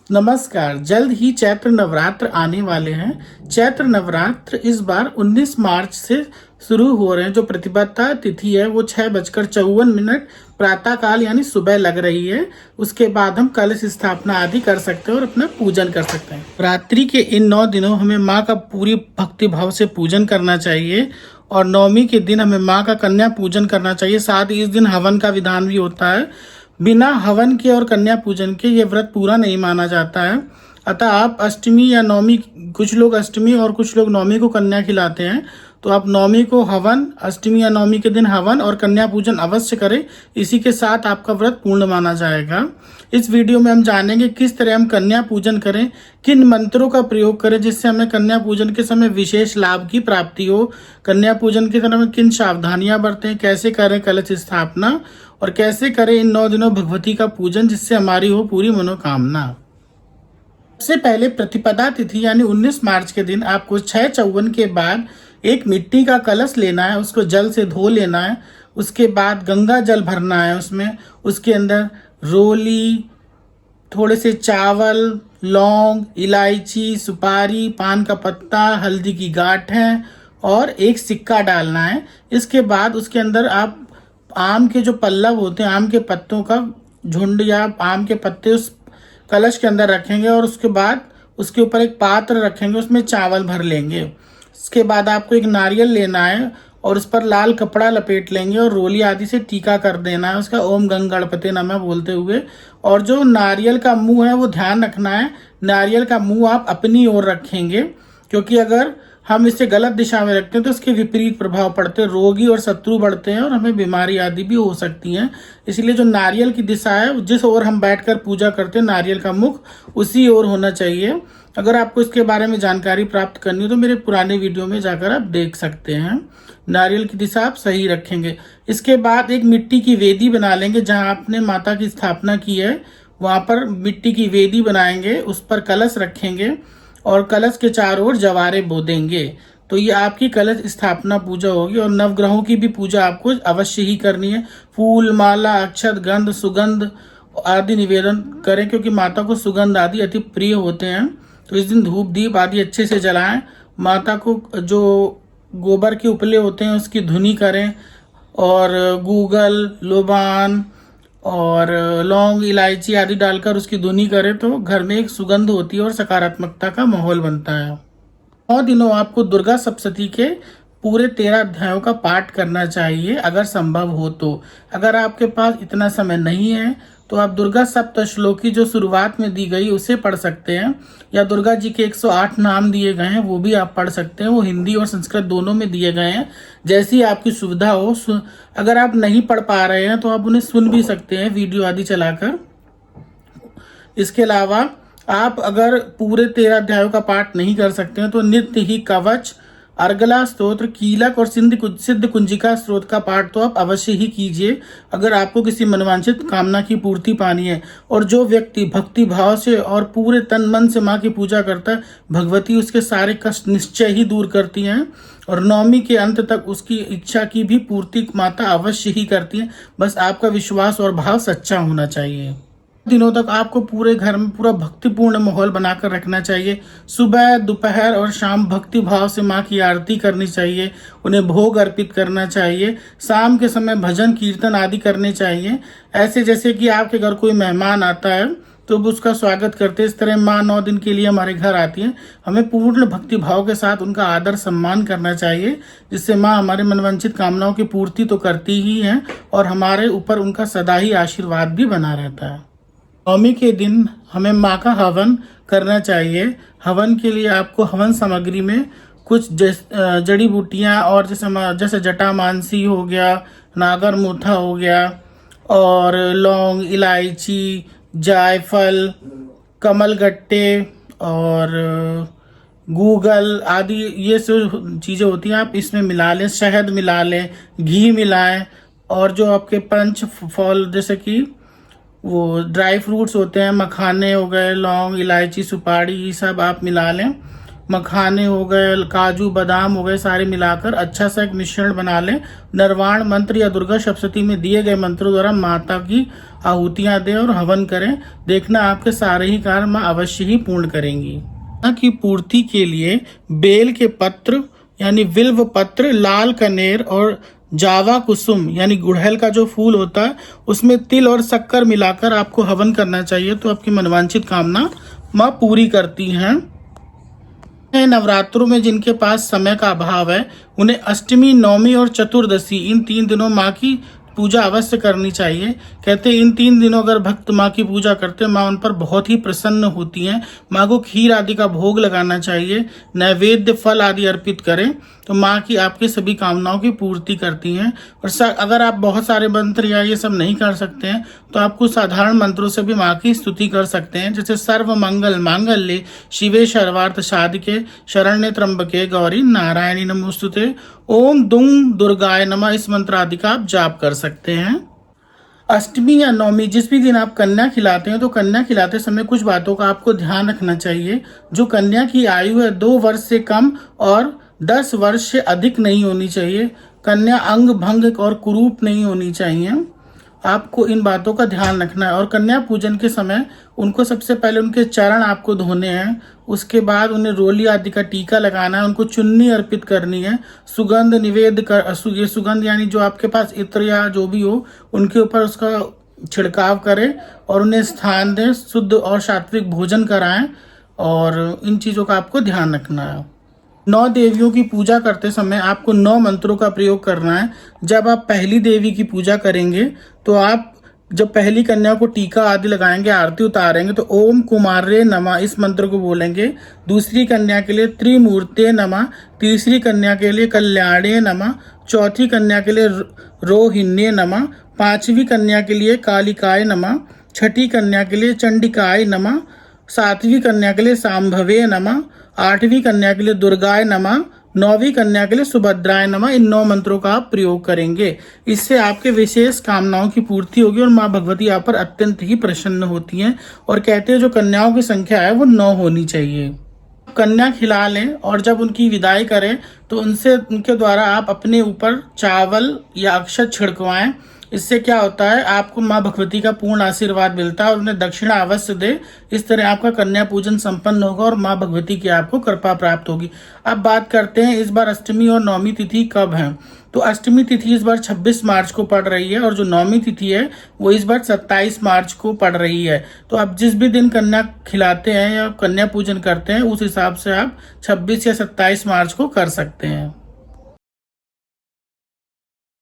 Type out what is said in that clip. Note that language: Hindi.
नमस्कार। जल्द ही चैत्र नवरात्र आने वाले हैं। चैत्र नवरात्र इस बार 19 मार्च से शुरू हो रहे हैं। जो प्रतिपदा तिथि है वो 6:54 प्रातः काल यानी सुबह लग रही है। उसके बाद हम कलश स्थापना आदि कर सकते हैं और अपना पूजन कर सकते हैं। रात्रि के इन 9 दिनों हमें माँ का पूरी भक्ति भाव से पूजन करना चाहिए और नवमी के दिन हमें माँ का कन्या पूजन करना चाहिए। साथ ही इस दिन हवन का विधान भी होता है। बिना हवन के और कन्या पूजन के ये व्रत पूरा नहीं माना जाता है। अतः आप अष्टमी या नवमी, कुछ लोग अष्टमी और कुछ लोग नवमी को कन्या खिलाते हैं, तो आप नवमी को हवन, अष्टमी या नवमी के दिन हवन और कन्या पूजन अवश्य करें। इसी के साथ आपका व्रत पूर्ण माना जाएगा। इस वीडियो में हम जानेंगे किस तरह हम कन्या पूजन करें, किन मंत्रों का प्रयोग करें जिससे हमें कन्या पूजन के समय विशेष लाभ की प्राप्ति हो, कन्या पूजन के समय में किन सावधानियां बरतें, कैसे करें कलश स्थापना और कैसे करें इन 9 दिनों भगवती का पूजन जिससे हमारी हो पूरी मनोकामना। सबसे पहले प्रतिपदा तिथि यानी 19 मार्च के दिन आपको 6:54 के बाद एक मिट्टी का कलश लेना है, उसको जल से धो लेना है। उसके बाद गंगा जल भरना है उसमें, उसके अंदर रोली, थोड़े से चावल, लौंग, इलायची, सुपारी, पान का पत्ता, हल्दी की गांठें और एक सिक्का डालना है। इसके बाद उसके अंदर आप आम के जो पल्लव होते हैं, आम के पत्तों का झुंड या आम के पत्ते उस कलश के अंदर रखेंगे और उसके बाद उसके ऊपर एक पात्र रखेंगे, उसमें चावल भर लेंगे। इसके बाद आपको एक नारियल लेना है और उस पर लाल कपड़ा लपेट लेंगे और रोली आदि से टीका कर देना है उसका, ओम गंग गणपति नमः बोलते हुए। और जो नारियल का मुंह है वो ध्यान रखना है, नारियल का मुंह आप अपनी ओर रखेंगे, क्योंकि अगर हम इसे गलत दिशा में रखते हैं तो इसके विपरीत प्रभाव पड़ते हैं, रोगी और शत्रु बढ़ते हैं और हमें बीमारी आदि भी हो सकती हैं। इसलिए जो नारियल की दिशा है, जिस ओर हम बैठकर पूजा करते हैं, नारियल का मुख उसी ओर होना चाहिए। अगर आपको इसके बारे में जानकारी प्राप्त करनी हो तो मेरे पुराने वीडियो में जाकर आप देख सकते हैं। नारियल की दिशा आप सही रखेंगे। इसके बाद एक मिट्टी की वेदी बना लेंगे, जहाँ आपने माता की स्थापना की है वहाँ पर मिट्टी की वेदी बनाएंगे, उस पर कलश रखेंगे और कलश के चारों ओर जवारे बो देंगे। तो ये आपकी कलश स्थापना पूजा होगी। और नवग्रहों की भी पूजा आपको अवश्य ही करनी है। फूल, माला, अक्षत, गंध, सुगंध आदि निवेदन करें, क्योंकि माता को सुगंध आदि अति प्रिय होते हैं। तो इस दिन धूप दीप आदि अच्छे से जलाएं। माता को जो गोबर के उपले होते हैं उसकी धुनी करें और गूगल, लोबान और लौंग, इलायची आदि डालकर उसकी धुनी करें तो घर में एक सुगंध होती है और सकारात्मकता का माहौल बनता है। 9 दिनों आपको दुर्गा सप्तशती के पूरे 13 अध्यायों का पाठ करना चाहिए अगर संभव हो तो। अगर आपके पास इतना समय नहीं है तो आप दुर्गा सप्तश्लोकी जो शुरुआत में दी गई उसे पढ़ सकते हैं, या दुर्गा जी के 108 नाम दिए गए हैं वो भी आप पढ़ सकते हैं। वो हिंदी और संस्कृत दोनों में दिए गए हैं, जैसी आपकी सुविधा हो। अगर आप नहीं पढ़ पा रहे हैं तो आप उन्हें सुन भी सकते हैं वीडियो आदि चलाकर। इसके अलावा आप अगर पूरे 13 अध्यायों का पाठ नहीं कर सकते हैं तो नित्य ही कवच, अर्गला स्तोत्र, कीलक और सिद्ध कुंजिका स्त्रोत का पाठ तो आप अवश्य ही कीजिए अगर आपको किसी मनवांछित कामना की पूर्ति पानी है। और जो व्यक्ति भक्ति भाव से और पूरे तन मन से माँ की पूजा करता है, भगवती उसके सारे कष्ट निश्चय ही दूर करती हैं और नवमी के अंत तक उसकी इच्छा की भी पूर्ति माता अवश्य ही करती है। बस आपका विश्वास और भाव सच्चा होना चाहिए। दिनों तक आपको पूरे घर में पूरा भक्तिपूर्ण माहौल बनाकर रखना चाहिए। सुबह, दोपहर और शाम भक्ति भाव से माँ की आरती करनी चाहिए, उन्हें भोग अर्पित करना चाहिए। शाम के समय भजन कीर्तन आदि करने चाहिए। ऐसे जैसे कि आपके घर कोई मेहमान आता है तो उसका स्वागत करते, इस तरह माँ 9 दिन के लिए हमारे घर आती है, हमें पूर्ण भक्ति भाव के साथ उनका आदर सम्मान करना चाहिए, जिससे माँ हमारे मनवांछित कामनाओं की पूर्ति तो करती ही हैं और हमारे ऊपर उनका सदा ही आशीर्वाद भी बना रहता है। नवमी के दिन हमें माँ का हवन करना चाहिए। हवन के लिए आपको हवन सामग्री में कुछ जड़ी बूटियाँ और जैसे जटामानसी हो गया, नागर मोथा हो गया और लौंग, इलायची, जायफल, कमलगट्टे और गूगल आदि ये सब चीज़ें होती हैं, आप इसमें मिला लें। शहद मिला लें, घी मिलाएं और जो आपके पंच फल जैसे कि वो ड्राई फ्रूट्स होते हैं, मखाने हो गए, लौंग, इलायची, सुपारी, ये सब आप मिला लें। मखाने हो गए, काजू बादाम हो गए, सारे मिलाकर अच्छा सा एक मिश्रण बना लें। निर्वाण मंत्र या दुर्गा सप्तशती में दिए गए मंत्रों द्वारा माता की आहुतियां दें और हवन करें। देखना आपके सारे ही कार्य मां अवश्य ही पूर्ण करेंगी। मां की पूर्ति के लिए बेल के पत्र यानी बिल्व पत्र, लाल कनेर और जावा कुसुम यानी गुड़हल का जो फूल होता है उसमें तिल और शक्कर मिलाकर आपको हवन करना चाहिए, तो आपकी मनवांछित कामना मां पूरी करती हैं। नवरात्रों में जिनके पास समय का अभाव है उन्हें अष्टमी, नवमी और चतुर्दशी इन 3 दिनों माँ की पूजा अवश्य करनी चाहिए। कहते हैं इन 3 दिनों अगर भक्त माँ की पूजा करते हैं माँ उन पर बहुत ही प्रसन्न होती हैं। माँ को खीर आदि का भोग लगाना चाहिए, नैवेद्य फल आदि अर्पित करें तो माँ की आपकी सभी कामनाओं की पूर्ति करती हैं। और अगर आप बहुत सारे मंत्र या ये सब नहीं कर सकते हैं तो आप कुछ साधारण मंत्रों से भी माँ की स्तुति कर सकते हैं, जैसे सर्व मंगल मांगल्ये शिवे सर्वार्थ साधिके शरण्ये त्र्यंबके गौरी नारायणी नमोस्तुते, ओम दुंग दुर्गाय नमः इस मंत्र आदि का आप जाप कर सकते हैं। अष्टमी या नवमी जिस भी दिन आप कन्या खिलाते हैं तो कन्या खिलाते समय कुछ बातों का आपको ध्यान रखना चाहिए। जो कन्या की आयु है 2 वर्ष से कम और 10 वर्ष से अधिक नहीं होनी चाहिए। कन्या अंग भंग और कुरूप नहीं होनी चाहिए। आपको इन बातों का ध्यान रखना है। और कन्या पूजन के समय उनको सबसे पहले उनके चरण आपको धोने हैं, उसके बाद उन्हें रोली आदि का टीका लगाना है, उनको चुन्नी अर्पित करनी है, सुगंध निवेद कर ये सुगंध यानी जो आपके पास इत्र या जो भी हो उनके ऊपर उसका छिड़काव करें और उन्हें स्थान दें, शुद्ध और सात्विक भोजन कराएं और इन चीज़ों का आपको ध्यान रखना है। 9 देवियों की पूजा करते समय आपको 9 मंत्रों का प्रयोग करना है। जब आप पहली देवी की पूजा करेंगे तो आप जब पहली कन्या को टीका आदि लगाएंगे, आरती उतारेंगे तो ओम कुमारे नमः इस मंत्र को बोलेंगे। दूसरी कन्या के लिए त्रिमूर्ते नमः, तीसरी कन्या के लिए कल्याणे नमः, चौथी कन्या के लिए रोहिण्ये नमः, 5वीं कन्या के लिए कालिकाय नमः, 6ठी कन्या के लिए चंडिकाय नमः, 7वीं कन्या के लिए सांभवे नमः, 8वीं कन्या के लिए दुर्गाय नमः, 9वीं कन्या के लिए सुभद्राय नमः। इन 9 मंत्रों का आप प्रयोग करेंगे। इससे आपके विशेष कामनाओं की पूर्ति होगी और माँ भगवती आप पर अत्यंत ही प्रसन्न होती हैं। और कहते हैं जो कन्याओं की संख्या है वो 9 होनी चाहिए। कन्या खिला लें और जब उनकी विदाई करें तो उनके द्वारा आप अपने ऊपर चावल या अक्षत छिड़कवाएं। इससे क्या होता है आपको माँ भगवती का पूर्ण आशीर्वाद मिलता है और उन्हें दक्षिणा अवश्य दे। इस तरह आपका कन्या पूजन संपन्न होगा और माँ भगवती की आपको कृपा प्राप्त होगी। अब बात करते हैं इस बार अष्टमी और नवमी तिथि कब है। तो अष्टमी तिथि इस बार 26 मार्च को पड़ रही है और जो नवमी तिथि है वो इस बार 27 मार्च को पड़ रही है। तो आप जिस भी दिन कन्या खिलाते हैं या कन्या पूजन करते हैं उस हिसाब से आप 26 या 27 मार्च को कर सकते हैं।